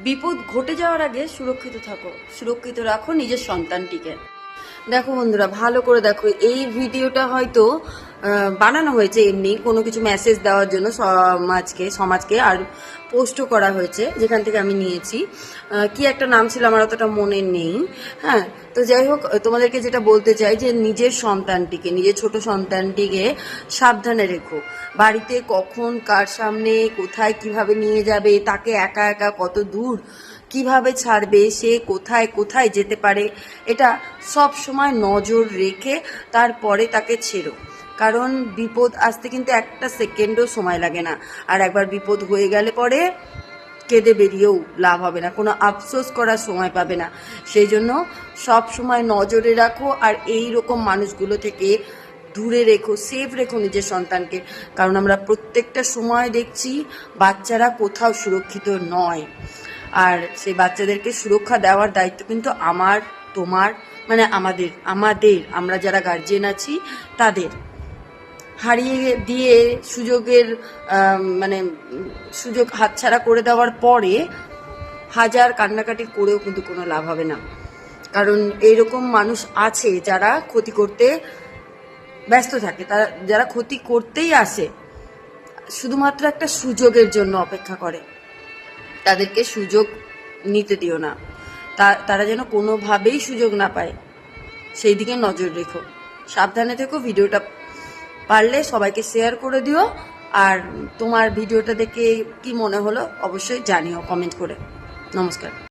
বিপদ ঘটে যাওয়ার আগে সুরক্ষিত থাকো, সুরক্ষিত রাখো নিজের সন্তানটিকে। দেখো বন্ধুরা, ভালো করে দেখো, এই ভিডিওটা হয়তো বানানো হয়েছে এমনি কোনো কিছু মেসেজ দেওয়ার জন্য সমাজকে আর পোস্টও করা হয়েছে, যেখান থেকে আমি নিয়েছি। কি একটা নাম ছিল আমার অতটা মনে নেই। হ্যাঁ, তো যাই হোক, তোমাদেরকে যেটা বলতে চাই যে নিজের সন্তানটিকে, নিজের ছোট সন্তানটিকে সাবধানে রেখো। বাড়িতে কখন কার সামনে কোথায় কিভাবে নিয়ে যাবে, তাকে একা একা কত দূর কিভাবে ছাড়বে, সে কোথায় কোথায় যেতে পারে, এটা সব সময় নজর রেখে তারপরে তাকে ছেড়ো। কারণ বিপদ আসতে কিন্তু একটা সেকেন্ডও সময় লাগে না। আর একবার বিপদ হয়ে গেলে পরে কেঁদে বেরিয়েও লাভ হবে না, কোনো আফসোস করার সময় পাবে না। সেই জন্য সব সময় নজরে রাখো, আর এই রকম মানুষগুলো থেকে দূরে রেখো, সেফ রেখো নিজের সন্তানকে। কারণ আমরা প্রত্যেকটা সময় দেখছি বাচ্চারা কোথাও সুরক্ষিত নয়। আর সেই বাচ্চাদেরকে সুরক্ষা দেওয়ার দায়িত্ব কিন্তু আমার, তোমার, মানে আমাদের আমরা যারা গার্জিয়ান আছি তাদের। হারিয়ে দিয়ে সুযোগ হাতছাড়া করে দেওয়ার পরে হাজার কান্নাকাটি করেও কিন্তু কোনো লাভ হবে না। কারণ এইরকম মানুষ আছে যারা ক্ষতি করতে ব্যস্ত থাকে, তারা যারা ক্ষতি করতেই আসে, শুধুমাত্র একটা সুযোগের জন্য অপেক্ষা করে। তাদেরকে সুযোগ নিতে দিও না, তারা যেন কোনোভাবেই সুযোগ না পায়, সেই দিকে নজর রেখো। সাবধানে থেকো। ভিডিওটা পারলে সবাইকে শেয়ার করে দিও। আর তোমার ভিডিওটা দেখে কি মনে হলো অবশ্যই জানিও কমেন্ট করে। নমস্কার।